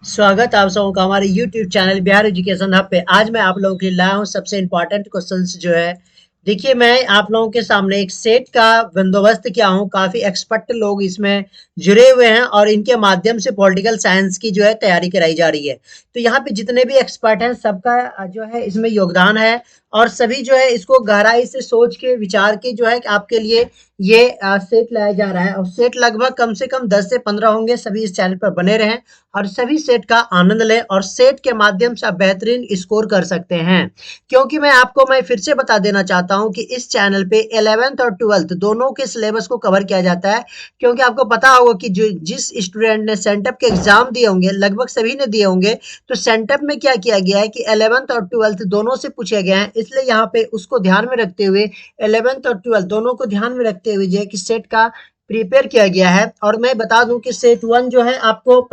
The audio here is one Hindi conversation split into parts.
स्वागत आप सबों का हमारे YouTube channel Bihar education hub पे। आज मैं आप लोगों के लिए लाया हूँ सबसे इम्पोर्टेंट क्वेश्चंस जो है। देखिए, मैं आप लोगों के सामने एक सेट का बंदोबस्त किया हूँ। काफी एक्सपर्ट लोग इसमें जुड़े हुए हैं और इनके माध्यम से पॉलिटिकल साइंस की जो है तैयारी कराई जा रही है। तो यहाँ पे जितने भी एक्सपर्ट हैं सबका जो है इसमें योगदान है और सभी जो है इसको गहराई से सोच के विचार के जो है आपके लिए ये सेट लाया जा रहा है। और सेट लगभग कम से कम 10 से 15 होंगे। सभी इस चैनल पर बने रहें और सभी सेट का आनंद लें और सेट के माध्यम से आप बेहतरीन स्कोर कर सकते हैं। क्योंकि मैं फिर से बता देना चाहता हूं कि इस चैनल पे 11th और 12th दोनों के सिलेबस को कवर किया जाता है। क्योंकि आपको पता होगा कि जो जिस स्टूडेंट ने सेंटअप के एग्जाम दिए होंगे, लगभग सभी ने दिए होंगे, तो सेंटअप में क्या किया गया है कि 11th और 12th दोनों से पूछे गए हैं। इसलिए यहाँ पे उसको ध्यान में रखते हुए 11th और 12th दोनों को ध्यान में रखते हुए जो है कि सेट का प्रिपेयर किया गया है। और मैं बता दूं कि सेट वन जो है आपको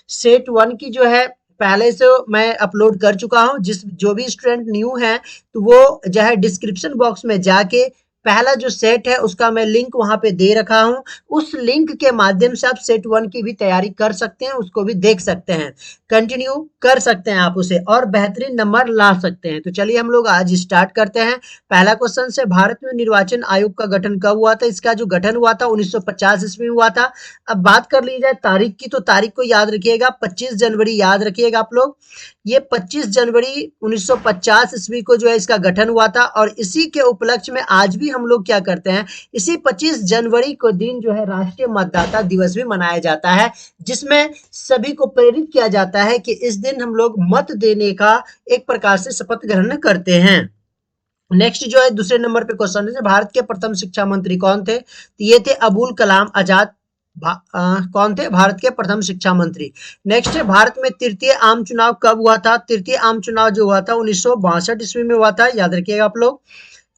सेट वन की जो है पहले से मैं अपलोड कर चुका हूं। जिस जो भी स्टूडेंट न्यू है तो वो जो है डिस्क्रिप्शन बॉक्स में जाके पहला जो सेट है उसका मैं लिंक वहां पे दे रखा हूं। उस लिंक के माध्यम से आप सेट वन की भी तैयारी कर सकते हैं, उसको भी देख सकते हैं, कंटिन्यू कर सकते हैं आप उसे और बेहतरीन नंबर ला सकते हैं। तो चलिए हम लोग आज स्टार्ट करते हैं। पहला क्वेश्चन से, भारत में निर्वाचन आयोग का गठन कब हुआ था? इसका जो गठन हुआ था 1950 ईस्वी में हुआ था। अब बात कर ली जाए तारीख की, तो तारीख को याद रखिएगा, 25 जनवरी याद रखिएगा आप लोग। ये 25 जनवरी 1950 ईस्वी को जो है इसका गठन हुआ था। और इसी के उपलक्ष्य में आज भी हम लोग क्या करते हैं, इसी 25 जनवरी को दिन जो है राष्ट्रीय मतदाता दिवस भी मनाया जाता है, जिसमें सभी को प्रेरित किया जाता है कि इस दिन हम लोग मत देने का एक प्रकार से शपथ ग्रहण करते हैं। नेक्स्ट जो है दूसरे नंबर पे क्वेश्चन है, भारत के प्रथम शिक्षा मंत्री कौन थे? तो ये थे अबुल कलाम आजाद। कौन थे भारत के प्रथम शिक्षा मंत्री? नेक्स्ट है, भारत में तृतीय आम चुनाव कब हुआ था? तृतीय आम चुनाव जो हुआ था 1962 ईस्वी में हुआ था, याद रखिएगा आप लोग।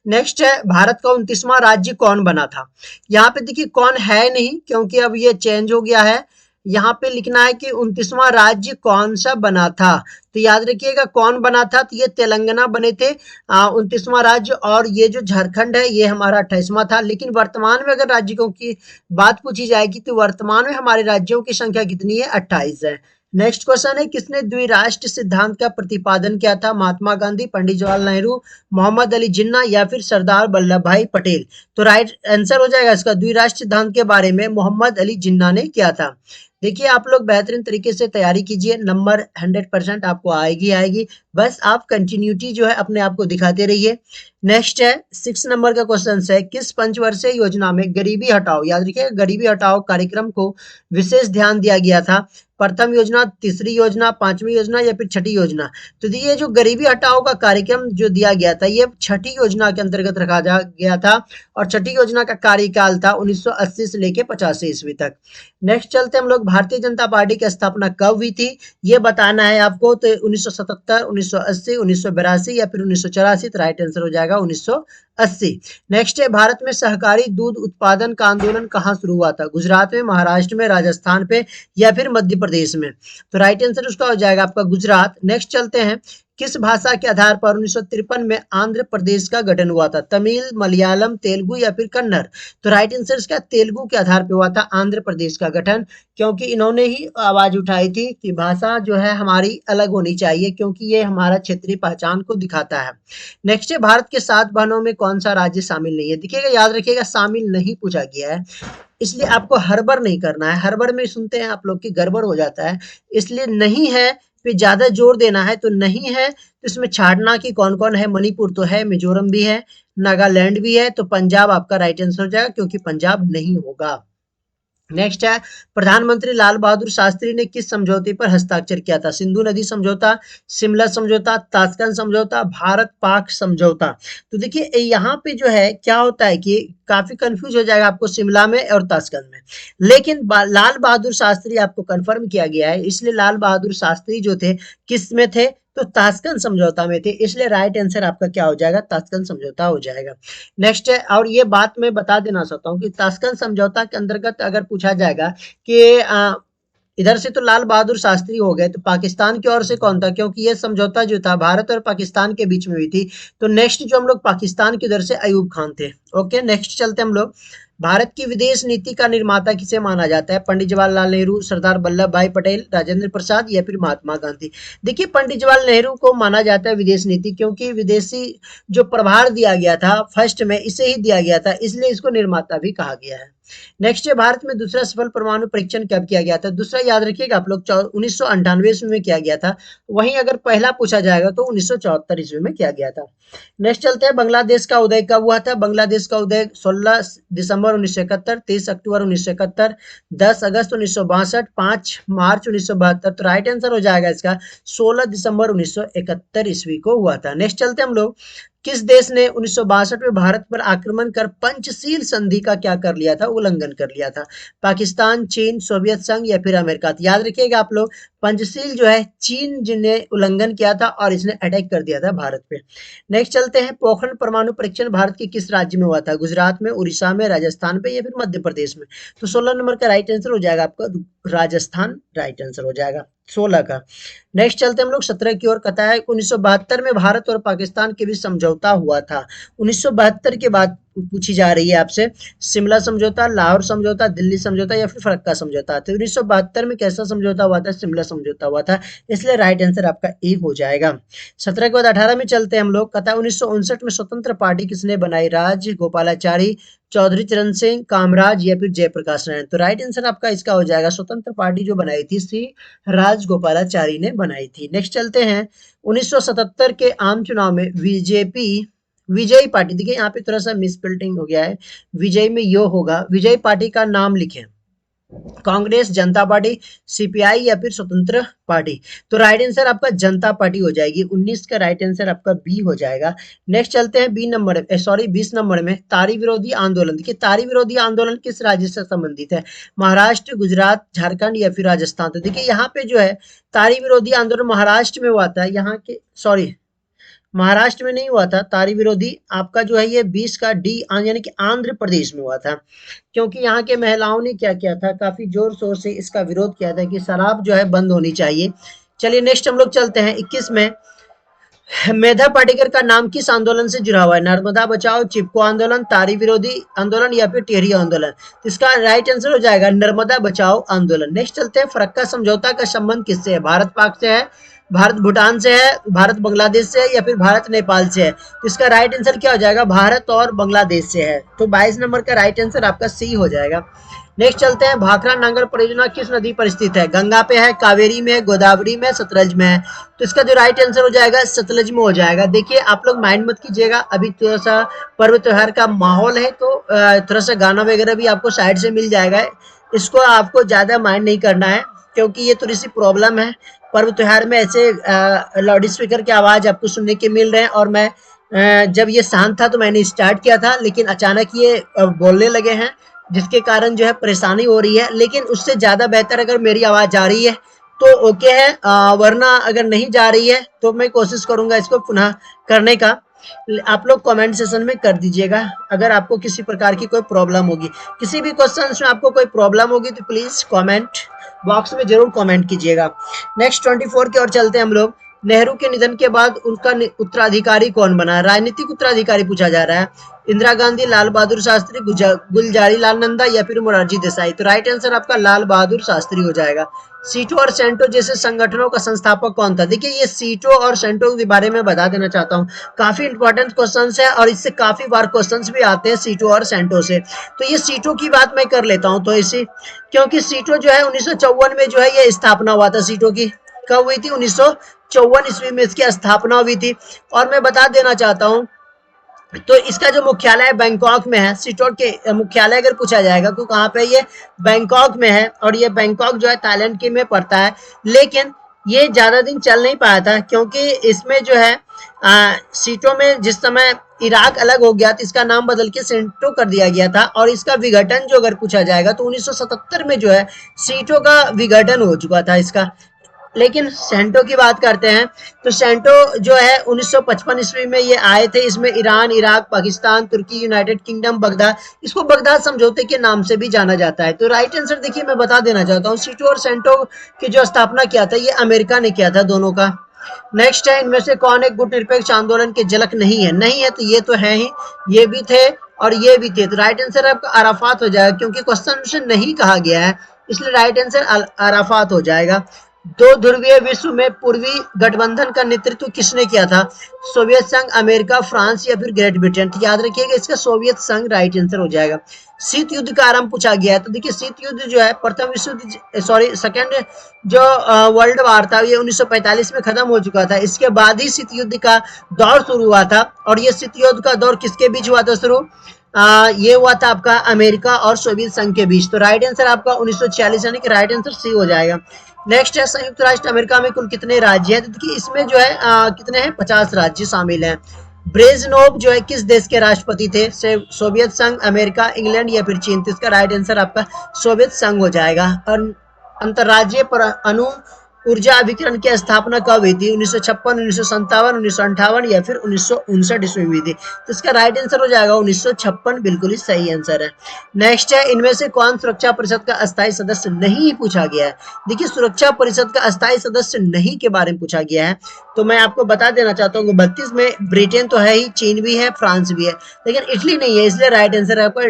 नेक्स्ट है, भारत का 29वां राज्य कौन बना था? यहाँ पे देखिए कौन है नहीं, क्योंकि अब ये चेंज हो गया है। यहाँ पे लिखना है कि 29वां राज्य कौन सा बना था। तो याद रखिएगा कौन बना था, तो ये तेलंगाना बने थे 29वां राज्य। और ये जो झारखंड है ये हमारा 28वां था। लेकिन वर्तमान में अगर राज्यों की बात पूछी जाएगी तो वर्तमान में हमारे राज्यों की संख्या कितनी है? 28 है। नेक्स्ट क्वेश्चन है, किसने द्विराष्ट्र सिद्धांत का प्रतिपादन किया था? महात्मा गांधी, पंडित जवाहरलाल नेहरू, मोहम्मद अली जिन्ना या फिर सरदार वल्लभ भाई पटेल? तो राइट आंसर हो जाएगा इसका द्विराष्ट्र सिद्धांत के बारे में मोहम्मद अली जिन्ना ने किया था। देखिए आप लोग बेहतरीन तरीके से तैयारी कीजिए, नंबर 100% आपको आएगी आएगी। बस आप कंटिन्यूटी जो है अपने आप को दिखाते रहिए। नेक्स्ट है 6 नंबर का क्वेश्चन है, किस पंचवर्षीय योजना में गरीबी हटाओ, याद रखिए गरीबी हटाओ कार्यक्रम को विशेष ध्यान दिया गया था? प्रथम योजना, तीसरी योजना, पांचवी योजना या फिर छठी योजना? तो ये जो गरीबी हटाओ का कार्यक्रम जो दिया गया था ये छठी योजना के अंतर्गत रखा जा गया था। और छठी योजना का कार्यकाल था 1980 से लेके 85 ईस्वी तक। नेक्स्ट चलते हम लोग, भारतीय जनता पार्टी की स्थापना कब हुई थी? ये बताना है आपको। तो 1977, 1980, 1982 या फिर 1984? तो राइट आंसर हो जाएगा 1980। नेक्स्ट है, भारत में सहकारी दूध उत्पादन का आंदोलन कहाँ शुरू हुआ था? गुजरात में, महाराष्ट्र में, राजस्थान पे या फिर मध्य प्रदेश में? तो राइट आंसर उसका हो जाएगा आपका गुजरात। नेक्स्ट चलते हैं, किस भाषा के आधार पर 1953 में आंध्र प्रदेश का गठन हुआ था? तमिल, मलयालम, तेलुगु या फिर कन्नड़? तो राइट आंसर इसका तेलुगु के आधार पर हुआ था आंध्र प्रदेश का गठन। क्योंकि इन्होंने ही आवाज उठाई थी कि भाषा जो है हमारी अलग होनी चाहिए, क्योंकि ये हमारा क्षेत्रीय पहचान को दिखाता है। नेक्स्ट है, भारत के 7 बहनों में कौन सा राज्य शामिल नहीं है? देखिएगा याद रखिएगा शामिल नहीं पूछा गया है, इसलिए आपको हड़बड़ नहीं करना है। हड़बड़ में सुनते हैं आप लोग की गड़बड़ हो जाता है, इसलिए नहीं है पे ज्यादा जोर देना है। तो नहीं है तो इसमें छाड़ना कि कौन कौन है। मणिपुर तो है, मिजोरम भी है, नागालैंड भी है, तो पंजाब आपका राइट आंसर हो जाएगा, क्योंकि पंजाब नहीं होगा। नेक्स्ट है, प्रधानमंत्री लाल बहादुर शास्त्री ने किस समझौते पर हस्ताक्षर किया था? सिंधु नदी समझौता, शिमला समझौता, ताशकंद समझौता, भारत पाक समझौता? तो देखिए यहाँ पे जो है क्या होता है कि काफी कंफ्यूज हो जाएगा आपको शिमला में और ताशकंद में। लेकिन लाल बहादुर शास्त्री आपको कंफर्म किया गया है, इसलिए लाल बहादुर शास्त्री जो थे किस में थे? तो ताशकंद समझौता में थे, इसलिए राइट आंसर आपका क्या हो जाएगा? ताशकंद समझौता हो जाएगा। नेक्स्ट है, और ये बात मैं बता देना चाहता हूँ कि ताशकंद समझौता के अंतर्गत अगर पूछा जाएगा कि इधर से तो लाल बहादुर शास्त्री हो गए, तो पाकिस्तान की ओर से कौन था, क्योंकि ये समझौता जो था भारत और पाकिस्तान के बीच में हुई थी। तो नेक्स्ट जो हम लोग पाकिस्तान की उधर से अयूब खान थे। ओके, नेक्स्ट चलते हम लोग। भारत की विदेश नीति का निर्माता किसे माना जाता है, पंडित जवाहरलाल नेहरू, सरदार वल्लभ भाई पटेल, राजेंद्र प्रसाद या फिर महात्मा गांधी। देखिए पंडित जवाहरलाल नेहरू को माना जाता है विदेश नीति, क्योंकि विदेशी जो प्रभार दिया गया था फर्स्ट में इसे ही दिया गया था, इसलिए इसको निर्माता भी कहा गया है। नेक्स्ट है, भारत में दूसरा सफल परमाणु परीक्षण कब किया गया था। दूसरा याद रखिएगा आप लोग 1998 ईस्वी में किया गया था। वहीं अगर पहला पूछा जाएगा तो 1974 ईस्वी में किया गया था। नेक्स्ट चलते हैं, बांग्लादेश का उदय कब हुआ था। बांग्लादेश का उदय 16 दिसंबर 1971, 30 अक्टूबर 1971, 10 अगस्त 1962, 5 मार्च 1972। तो राइट आंसर हो जाएगा इसका 16 दिसंबर 1971 ईस्वी को हुआ था। नेक्स्ट चलते हम लोग, किस देश ने 1962 में भारत पर आक्रमण कर पंचशील संधि का क्या कर लिया था, उल्लंघन कर लिया था। पाकिस्तान, चीन, सोवियत संघ या फिर अमेरिका। तो याद रखिएगा आप लोग, पंचशील जो है चीन जिन्हें उल्लंघन किया था और इसने अटैक कर दिया था भारत पे। नेक्स्ट चलते हैं, पोखरण परमाणु परीक्षण भारत के किस राज्य में हुआ था। गुजरात में, उड़ीसा में, राजस्थान पे या फिर मध्य प्रदेश में। तो 16 नंबर का राइट आंसर हो जाएगा आपका राजस्थान, राइट आंसर हो जाएगा 16 का। नेक्स्ट चलते हम लोग 17 की ओर। कहता है 1972 में भारत और पाकिस्तान के बीच समझौता हुआ था। 1972 के बाद पूछी जा रही है आपसे, शिमला समझौता, लाहौर समझौता, दिल्ली समझौता या फिर फरक्का समझौता। तो 1972 में कैसा समझौता हुआ था, शिमला समझौता हुआ था, इसलिए राइट आंसर आपका ए हो जाएगा। 17 के बाद 18 में चलते हैं हम लोग। कहता है 1959 में स्वतंत्र पार्टी किसने बनाई। राज गोपालाचारी, चौधरी चरण सिंह, कामराज या फिर जयप्रकाश नारायण। तो राइट आंसर आपका इसका हो जाएगा, स्वतंत्र पार्टी जो बनाई थी श्री राजगोपालाचारी ने बनाई थी। नेक्स्ट चलते हैं, 1977 के आम चुनाव में बीजेपी विजयी पार्टी, देखिए यहाँ पे थोड़ा सा मिसस्पेलिंग हो गया है, विजयी में यो होगा, विजयी पार्टी का नाम लिखें। कांग्रेस, जनता पार्टी, सीपीआई या फिर स्वतंत्र पार्टी। तो राइट आंसर आपका जनता पार्टी हो जाएगी। 19 का राइट आंसर आपका बी हो जाएगा। नेक्स्ट चलते हैं 20 नंबर में, तारी विरोधी आंदोलन। देखिए तारी विरोधी आंदोलन किस राज्य से संबंधित है, महाराष्ट्र, गुजरात, झारखंड या फिर राजस्थान। तो देखिए यहाँ पे जो है तारी विरोधी आंदोलन महाराष्ट्र में हुआ था। यहाँ के महाराष्ट्र में नहीं हुआ था तारी विरोधी, आपका जो है ये 20 का डी यानी कि आंध्र प्रदेश में हुआ था। क्योंकि यहाँ के महिलाओं ने क्या किया था, काफी जोर शोर से इसका विरोध किया था कि शराब जो है बंद होनी चाहिए। चलिए नेक्स्ट हम लोग चलते हैं 21 में, मेधा पाटेकर का नाम किस आंदोलन से जुड़ा हुआ है। नर्मदा बचाओ, चिपको आंदोलन, तारी विरोधी आंदोलन या फिर टेहरी आंदोलन। तो इसका राइट आंसर हो जाएगा नर्मदा बचाओ आंदोलन। नेक्स्ट चलते हैं, फरक्का समझौता का संबंध किससे है, भारत पाक से है, भारत भूटान से है, भारत बांग्लादेश से है या फिर भारत नेपाल से है। तो इसका राइट आंसर क्या हो जाएगा, भारत और बांग्लादेश से है। तो 22 नंबर का राइट आंसर आपका सी हो जाएगा। नेक्स्ट चलते हैं, भाखड़ा नांगल परियोजना किस नदी पर स्थित है, गंगा पे है, कावेरी में है, गोदावरी में, सतलज में है। तो इसका जो राइट आंसर हो जाएगा सतलज में हो जाएगा। देखिए आप लोग माइंड मत कीजिएगा, अभी थोड़ा सा पर्व त्योहार का माहौल है, तो थोड़ा सा गाना वगैरह भी आपको साइड से मिल जाएगा, इसको आपको ज्यादा माइंड नहीं करना है, क्योंकि ये थोड़ी सी प्रॉब्लम है। पर्व त्योहार में ऐसे लाउड स्पीकर की आवाज आपको सुनने के मिल रहे हैं, और मैं जब ये शांत था तो मैंने स्टार्ट किया था, लेकिन अचानक ये बोलने लगे हैं, जिसके कारण जो है परेशानी हो रही है। लेकिन उससे ज्यादा बेहतर अगर मेरी आवाज जा रही है तो ओके है, वरना अगर नहीं जा रही है तो मैं कोशिश करूंगा इसको पुनः करने का। आप लोग कमेंट सेशन में कर दीजिएगा अगर आपको किसी प्रकार की कोई प्रॉब्लम होगी, किसी भी क्वेश्चन में आपको कोई प्रॉब्लम होगी तो प्लीज कमेंट बॉक्स में जरूर कमेंट कीजिएगा। नेक्स्ट 24 की ओर चलते हैं हम लोग। नेहरू के निधन के बाद उनका उत्तराधिकारी कौन बना, राजनीतिक उत्तराधिकारी पूछा जा रहा है। इंदिरा गांधी, लाल बहादुर शास्त्री, गुलजारी लाल नंदा या फिर मोरारजी देसाई। तो राइट आंसर आपका लाल बहादुर शास्त्री हो जाएगा। सीटो और सेंटो जैसे संगठनों का संस्थापक कौन था। देखिए ये सीटो और सेंटो के बारे में बता देना चाहता हूँ, काफी इंपॉर्टेंट क्वेश्चंस है और इससे काफी बार क्वेश्चंस भी आते हैं सीटो और सेंटो से। तो ये सीटो की बात मैं कर लेता हूँ, तो इसी क्योंकि सीटो जो है 1954 में जो है ये स्थापना हुआ था। सीटो की कब हुई थी, 1954 ईस्वी में इसकी स्थापना हुई थी। और मैं बता देना चाहता हूँ, तो इसका जो मुख्यालय बैंकॉक में है। सीटोट के मुख्यालय अगर पूछा जाएगा तो कहाँ पे, ये बैंकॉक में है, और ये बैंकॉक जो है थाईलैंड के में पड़ता है। लेकिन ये ज्यादा दिन चल नहीं पाया था, क्योंकि इसमें जो है सीटों में जिस समय इराक अलग हो गया तो इसका नाम बदल के सेंटो कर दिया गया था। और इसका विघटन जो अगर पूछा जाएगा तो 1977 में जो है सीटों का विघटन हो चुका था इसका। लेकिन सेंटो की बात करते हैं तो सेंटो जो है 1955 ईस्वी में ये आए थे। इसमें ईरान, इराक, पाकिस्तान, तुर्की, यूनाइटेड किंगडम, बगदाद, इसको बगदाद समझौते के नाम से भी जाना जाता है। तो राइट आंसर देखिए मैं बता देना चाहता हूँ, सीटो और सेंटो की जो स्थापना किया था ये अमेरिका ने किया था दोनों का। नेक्स्ट है, इनमें से कौन एक गुटनिरपेक्ष आंदोलन के जनक नहीं है? नहीं है तो ये तो है ही, ये भी थे और ये भी थे। तो राइट आंसर आपका अराफात हो जाएगा, क्योंकि क्वेश्चन से नहीं कहा गया है, इसलिए राइट आंसर अराफात हो जाएगा। दो ध्रुवीय विश्व में पूर्वी गठबंधन का नेतृत्व किसने किया था? सोवियत संघ, अमेरिका, फ्रांस या फिर ग्रेट ब्रिटेन? तो याद रखिएगा इसका सोवियत संघ राइट आंसर हो जाएगा। शीत युद्ध का आरंभ पूछा गया है, तो देखिए शीत युद्ध जो है प्रथम विश्व युद्ध, सॉरी सेकेंड जो वर्ल्ड वार था ये 1945 में खत्म हो चुका था। इसके बाद ही शीत युद्ध का दौर शुरू हुआ था, और ये शीत युद्ध का दौर किसके बीच हुआ था शुरू? ये हुआ था आपका अमेरिका और सोवियत संघ के बीच। तो राइट आंसर आपका 1946 यानी कि राइट आंसर सी हो जाएगा। नेक्स्ट है, संयुक्त राष्ट्र अमेरिका में कुल कितने राज्य हैं? तो देखिए इसमें जो है कितने हैं, 50 राज्य शामिल हैं। ब्रेजनोव जो है किस देश के राष्ट्रपति थे? सोवियत संघ, अमेरिका, इंग्लैंड या फिर चीन? तो इसका राइट आंसर आपका सोवियत संघ हो जाएगा। और अंतर्राज्यीय अणु ऊर्जा अभिकरण की स्थापना कब हुई थी? 1956, 1957, 1958 या फिर 1959 ईस्वी में हुई थी? तो इसका राइट आंसर हो जाएगा 1956, बिल्कुल ही सही आंसर है। नेक्स्ट है, इनमें से कौन सुरक्षा परिषद का अस्थायी सदस्य नहीं पूछा गया है? देखिए सुरक्षा परिषद का अस्थायी सदस्य नहीं के बारे में पूछा गया है, तो मैं आपको बता देना चाहता हूँ कि 32 में ब्रिटेन तो है ही, चीन भी है, फ्रांस भी है, लेकिन इटली नहीं है, इसलिए राइट आंसर आपका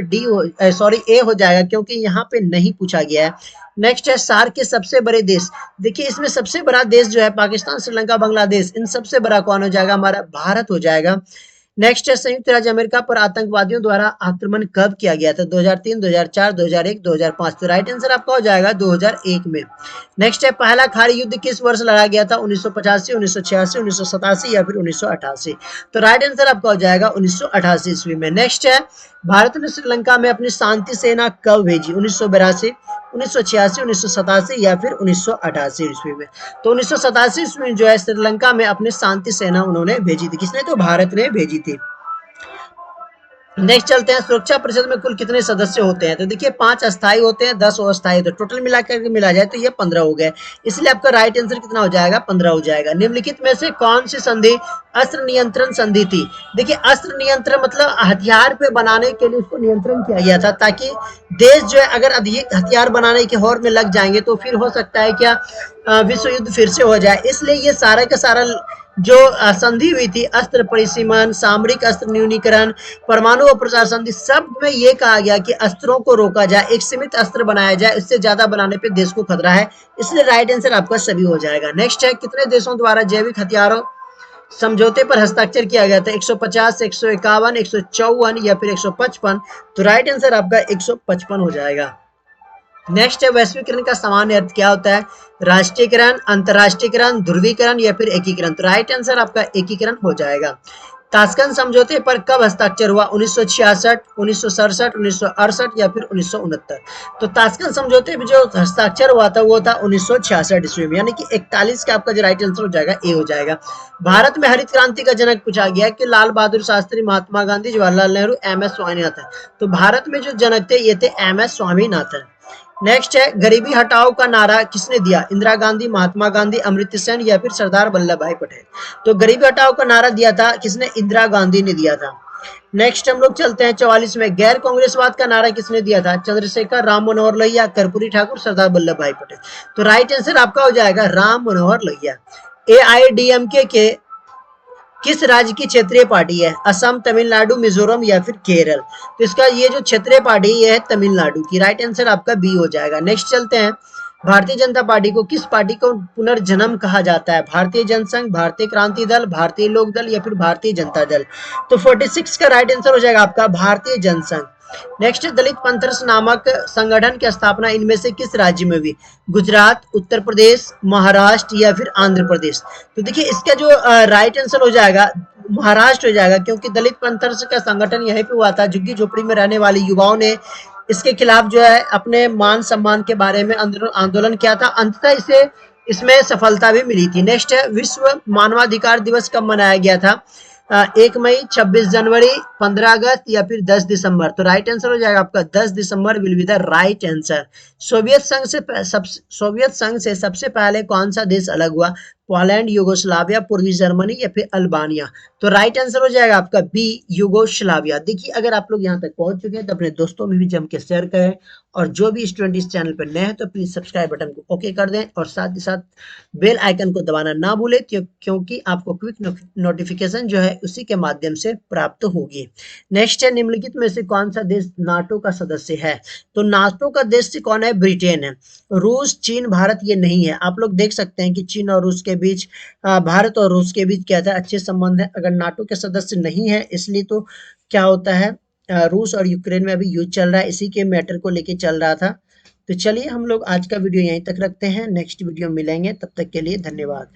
ए हो जाएगा, क्योंकि यहाँ पे नहीं पूछा गया है। नेक्स्ट है, सार्क के सबसे बड़े देश। देखिए इसमें सबसे बड़ा देश जो है पाकिस्तान, श्रीलंका, बांग्लादेश, इन सबसे बड़ा कौन हो जाएगा? हमारा भारत हो जाएगा। नेक्स्ट है, संयुक्त राज्य अमेरिका पर आतंकवादियों द्वारा आक्रमण कब किया गया था? 2003, 2004, 2001, 2005? तो राइट आंसर आपका हो जाएगा 2001 में। नेक्स्ट है, पहला खाड़ी युद्ध किस वर्ष लड़ा गया था? 1985, 1986, 1987 या फिर 1988? तो राइट आंसर आपका हो जाएगा 1988 ईस्वी में। नेक्स्ट है, भारत ने श्रीलंका में अपनी शांति सेना कब भेजी? 1982, 1986, 1987 या फिर 1988 ईस्वी में? तो 1987 ईस्वी में जो है श्रीलंका में अपनी शांति सेना उन्होंने भेजी थी। किसने? तो भारत ने भेजी थी। नेक्स्ट चलते हैं, सुरक्षा परिषद में कुल कितने सदस्य होते हैं? तो देखिए 5 अस्थायी होते हैं, 10 अस्थायी, तो टोटल मिलाकर मिला जाए तो ये 15 हो गए, इसलिए आपका राइट आंसर कितना हो जाएगा? 15 हो जाएगा। निम्नलिखित में से कौन सी संधि अस्त्र नियंत्रण संधि थी? देखिए अस्त्र नियंत्रण मतलब हथियार पे बनाने के लिए उसको नियंत्रण किया गया था, ताकि देश जो है अगर अधिक हथियार बनाने के होड़ में लग जाएंगे तो फिर हो सकता है क्या विश्व युद्ध फिर से हो जाए, इसलिए ये सारा का सारा जो संधि हुई थी, अस्त्र परिसीमन, सामरिक अस्त्र न्यूनीकरण, परमाणु अप्रसार संधि, सब में ये कहा गया कि अस्त्रों को रोका जाए, एक सीमित अस्त्र बनाया जाए, इससे ज्यादा बनाने पे देश को खतरा है, इसलिए राइट आंसर आपका सभी हो जाएगा। नेक्स्ट है, कितने देशों द्वारा जैविक हथियारों समझौते पर हस्ताक्षर किया गया था? 150, 151, 154 या फिर 155? तो राइट आंसर आपका 155 हो जाएगा। नेक्स्ट है, वैश्वीकरण का सामान्य अर्थ क्या होता है? राष्ट्रीयकरण, अंतरराष्ट्रीयकरण, ध्रुवीकरण या फिर एकीकरण? तो राइट आंसर आपका एकीकरण हो जाएगा। ताशकंद समझौते पर कब हस्ताक्षर हुआ? 1966, 1967, 1968 या फिर 1969? तो ताशकंद समझौते पर जो हस्ताक्षर हुआ था वो था 1966 ईस्वी में, यानी कि 41 का आपका जो राइट आंसर हो जाएगा ए हो जाएगा। भारत में हरित क्रांति का जनक पूछा गया कि लाल बहादुर शास्त्री, महात्मा गांधी, जवाहरलाल नेहरू, एम एस स्वामीनाथन? तो भारत में जो जनक थे ये थे एम एस स्वामीनाथन। नेक्स्ट है, गरीबी हटाओ का नारा किसने दिया? इंदिरा गांधी, महात्मा गांधी, अमर्त्य सेन या फिर सरदार वल्लभ भाई पटेल? तो गरीबी हटाओ का नारा दिया था किसने? इंदिरा गांधी ने दिया था। नेक्स्ट हम लोग चलते हैं 44 में, गैर कांग्रेसवाद का नारा किसने दिया था? चंद्रशेखर, राम मनोहर लोहिया, कर्पूरी ठाकुर, सरदार वल्लभ भाई पटेल? तो राइट आंसर आपका हो जाएगा राम मनोहर लोहिया। AIADMK के किस राज्य की क्षेत्रीय पार्टी है? असम, तमिलनाडु, मिजोरम या फिर केरल? तो इसका ये जो क्षेत्रीय पार्टी ये है तमिलनाडु की, राइट आंसर आपका बी हो जाएगा। नेक्स्ट चलते हैं, भारतीय जनता पार्टी को किस पार्टी को पुनर्जन्म कहा जाता है? भारतीय जनसंघ, भारतीय क्रांति दल, भारतीय लोक दल या फिर भारतीय जनता दल? तो 46 का राइट आंसर हो जाएगा आपका भारतीय जनसंघ। नेक्स्ट, दलित पंथर्स नामक संगठन की स्थापना इनमें से किस राज्य में हुई? गुजरात, उत्तर प्रदेश, महाराष्ट्र या फिर आंध्र प्रदेश? तो देखिए इसका जो राइट आंसर हो जाएगा महाराष्ट्र हो जाएगा, क्योंकि दलित पंथर्स का संगठन यहीं पे हुआ था। झुग्गी झोपड़ी में रहने वाले युवाओं ने इसके खिलाफ जो है अपने मान सम्मान के बारे में आंदोलन किया था, अंततः इसमें सफलता भी मिली थी। नेक्स्ट है, विश्व मानवाधिकार दिवस कब मनाया गया था? 1 मई, 26 जनवरी, 15 अगस्त या फिर 10 दिसंबर। तो राइट आंसर हो जाएगा आपका 10 December will be the right answer. Soviet संघ से सबसे पहले कौन सा देश अलग हुआ? पोलैंड, यूगोस्लाविया, पूर्वी जर्मनी या फिर अल्बानिया। तो राइट आंसर हो जाएगा आपका बी, यूगोस्लाविया। देखिए अगर आप लोग यहाँ तक पहुंच चुके हैं तो अपने दोस्तों में भी जम के शेयर करें, और जो भी स्टूडेंट इस चैनल पर नए हैं तो प्लीज सब्सक्राइब बटन को ओके कर दें, और साथ ही साथ बेल आइकन को दबाना ना भूलें, क्योंकि आपको क्विक नोटिफिकेशन जो है उसी के माध्यम से प्राप्त होगी। नेक्स्ट है, निम्नलिखित में से कौन सा देश नाटो का सदस्य है? तो नाटो का देश कौन है? ब्रिटेन है। रूस, चीन, भारत ये नहीं है। आप लोग देख सकते हैं कि चीन और रूस के बीच, भारत और रूस के बीच क्या था, अच्छे संबंध है। अगर नाटो के सदस्य नहीं है इसलिए तो क्या होता है, रूस और यूक्रेन में अभी युद्ध चल रहा है, इसी के मैटर को लेके चल रहा था। तो चलिए हम लोग आज का वीडियो यहीं तक रखते हैं, नेक्स्ट वीडियो मिलेंगे, तब तक के लिए धन्यवाद।